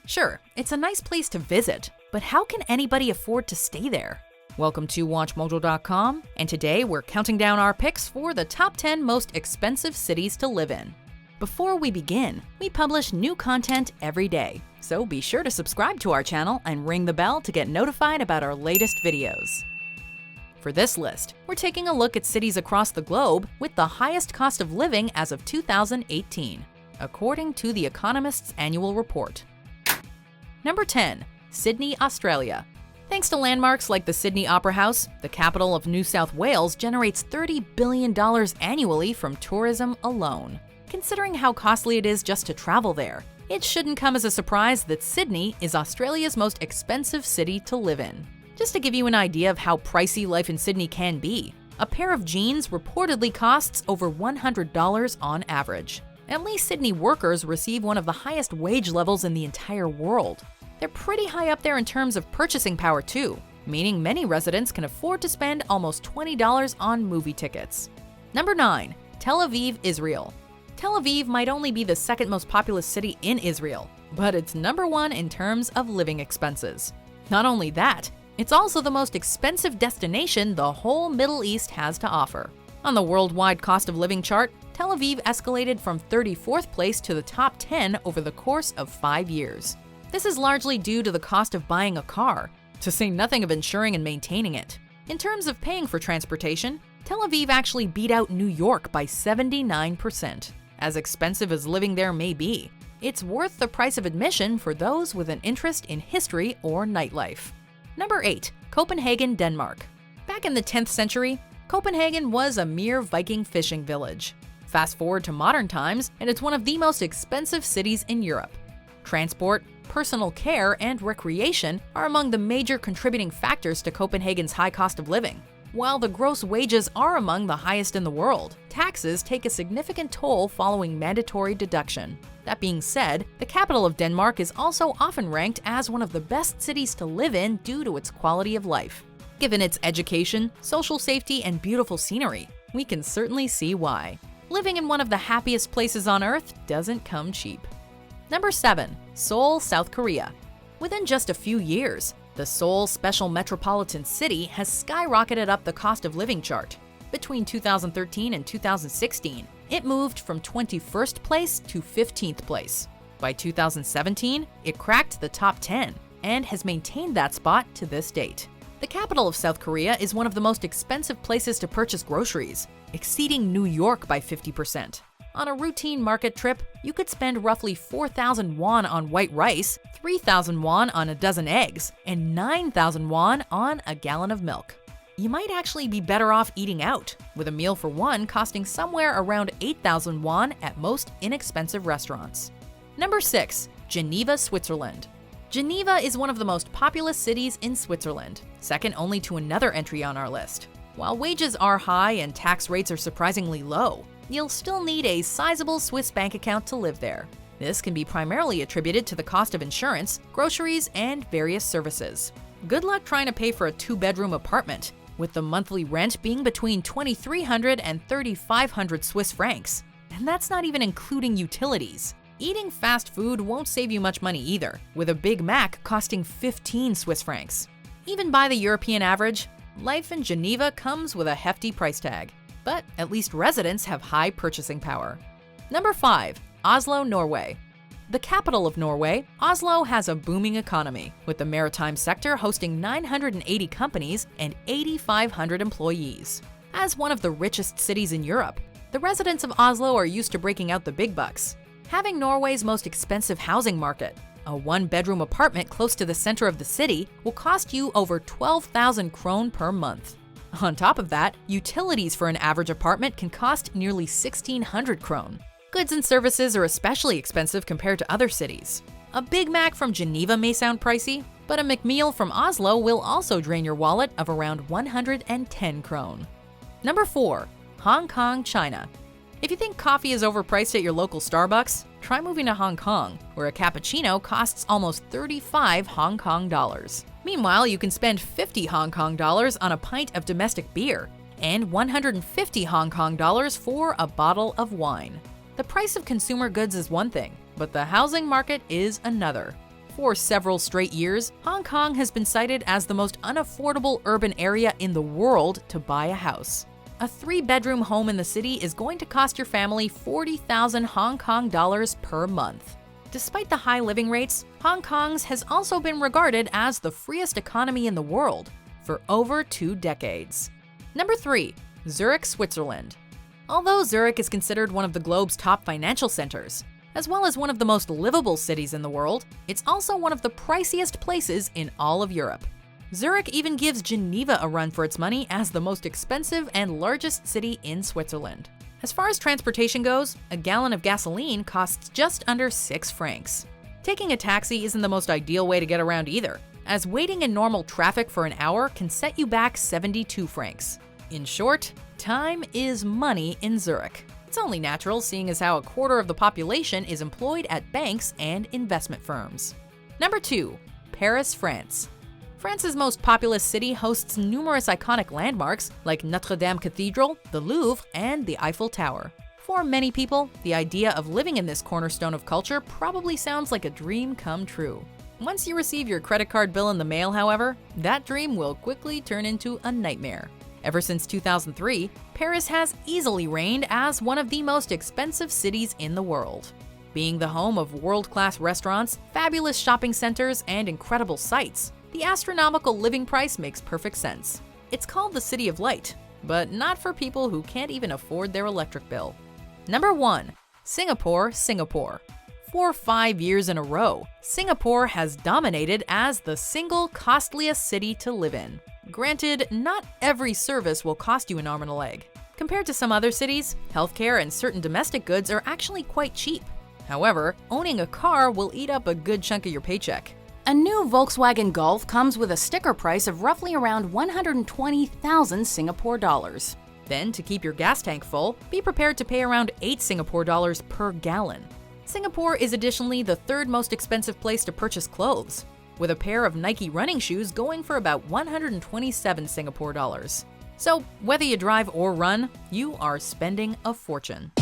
Sure, it's a nice place to visit, but how can anybody afford to stay there? Welcome to WatchMojo.com, and today we're counting down our picks for the top 10 most expensive cities to live in. Before we begin, we publish new content every day, so be sure to subscribe to our channel and ring the bell to get notified about our latest videos. For this list, we're taking a look at cities across the globe with the highest cost of living as of 2018, according to The Economist's annual report. Number 10. Sydney, Australia. Thanks to landmarks like the Sydney Opera House, the capital of New South Wales generates $30 billion annually from tourism alone. Considering how costly it is just to travel there, it shouldn't come as a surprise that Sydney is Australia's most expensive city to live in. Just to give you an idea of how pricey life in Sydney can be, a pair of jeans reportedly costs over $100 on average. At least Sydney workers receive one of the highest wage levels in the entire world. They're pretty high up there in terms of purchasing power too, meaning many residents can afford to spend almost $20 on movie tickets. Number 9. Tel Aviv, Israel. Tel Aviv might only be the second most populous city in Israel, but it's number 1 in terms of living expenses. Not only that, it's also the most expensive destination the whole Middle East has to offer. On the worldwide cost of living chart, Tel Aviv escalated from 34th place to the top 10 over the course of 5 years. This is largely due to the cost of buying a car, to say nothing of insuring and maintaining it. In terms of paying for transportation, Tel Aviv actually beat out New York by 79%. As expensive as living there may be, it's worth the price of admission for those with an interest in history or nightlife. Number 8. Copenhagen, Denmark. Back in the 10th century, Copenhagen was a mere Viking fishing village. Fast forward to modern times, and it's one of the most expensive cities in Europe. Transport, personal care, and recreation are among the major contributing factors to Copenhagen's high cost of living. While the gross wages are among the highest in the world, taxes take a significant toll following mandatory deduction. That being said, the capital of Denmark is also often ranked as one of the best cities to live in due to its quality of life. Given its education, social safety, and beautiful scenery, we can certainly see why. Living in one of the happiest places on earth doesn't come cheap. Number 7. Seoul, South Korea. Within just a few years, the Seoul Special Metropolitan City has skyrocketed up the cost of living chart. Between 2013 and 2016, it moved from 21st place to 15th place. By 2017, it cracked the top 10 and has maintained that spot to this date. The capital of South Korea is one of the most expensive places to purchase groceries, exceeding New York by 50%. On a routine market trip, you could spend roughly 4,000 won on white rice, 3,000 won on a dozen eggs, and 9,000 won on a gallon of milk. You might actually be better off eating out, with a meal for one costing somewhere around 8,000 won at most inexpensive restaurants. Number 6. Geneva, Switzerland. Geneva is one of the most populous cities in Switzerland, second only to another entry on our list. While wages are high and tax rates are surprisingly low, you'll still need a sizable Swiss bank account to live there. This can be primarily attributed to the cost of insurance, groceries, and various services. Good luck trying to pay for a 2-bedroom apartment, with the monthly rent being between 2,300 and 3,500 Swiss francs. And that's not even including utilities. Eating fast food won't save you much money either, with a Big Mac costing 15 Swiss francs. Even by the European average, life in Geneva comes with a hefty price tag. But at least residents have high purchasing power. Number 5. Oslo, Norway. The capital of Norway, Oslo has a booming economy, with the maritime sector hosting 980 companies and 8,500 employees. As one of the richest cities in Europe, the residents of Oslo are used to breaking out the big bucks. Having Norway's most expensive housing market, a 1-bedroom apartment close to the center of the city will cost you over 12,000 krone per month. On top of that, utilities for an average apartment can cost nearly 1,600 krone. Goods and services are especially expensive compared to other cities. A Big Mac from Geneva may sound pricey, but a McMeal from Oslo will also drain your wallet of around 110 krone. Number 4. Hong Kong, China. If you think coffee is overpriced at your local Starbucks, try moving to Hong Kong, where a cappuccino costs almost 35 Hong Kong dollars. Meanwhile, you can spend 50 Hong Kong dollars on a pint of domestic beer and 150 Hong Kong dollars for a bottle of wine. The price of consumer goods is one thing, but the housing market is another. For several straight years, Hong Kong has been cited as the most unaffordable urban area in the world to buy a house. A 3-bedroom home in the city is going to cost your family 40,000 Hong Kong dollars per month. Despite the high living rates, Hong Kong's has also been regarded as the freest economy in the world for over 2 decades. Number 3. Zürich, Switzerland. Although Zurich is considered one of the globe's top financial centers, as well as one of the most livable cities in the world, it's also one of the priciest places in all of Europe. Zurich even gives Geneva a run for its money as the most expensive and largest city in Switzerland. As far as transportation goes, a gallon of gasoline costs just under 6 francs. Taking a taxi isn't the most ideal way to get around either, as waiting in normal traffic for an hour can set you back 72 francs. In short, time is money in Zurich. It's only natural, seeing as how a quarter of the population is employed at banks and investment firms. Number 2. Paris, France. France's most populous city hosts numerous iconic landmarks like Notre Dame Cathedral, the Louvre, and the Eiffel Tower. For many people, the idea of living in this cornerstone of culture probably sounds like a dream come true. Once you receive your credit card bill in the mail, however, that dream will quickly turn into a nightmare. Ever since 2003, Paris has easily reigned as one of the most expensive cities in the world. Being the home of world-class restaurants, fabulous shopping centers, and incredible sights, the astronomical living price makes perfect sense. It's called the City of Light, but not for people who can't even afford their electric bill. Number 1. Singapore, Singapore. For 5 years in a row, Singapore has dominated as the single costliest city to live in. Granted, not every service will cost you an arm and a leg. Compared to some other cities, healthcare and certain domestic goods are actually quite cheap. However, owning a car will eat up a good chunk of your paycheck. A new Volkswagen Golf comes with a sticker price of roughly around 120,000 Singapore dollars. Then, to keep your gas tank full, be prepared to pay around 8 Singapore dollars per gallon. Singapore is additionally the 3rd most expensive place to purchase clothes, with a pair of Nike running shoes going for about 127 Singapore dollars. So, whether you drive or run, you are spending a fortune.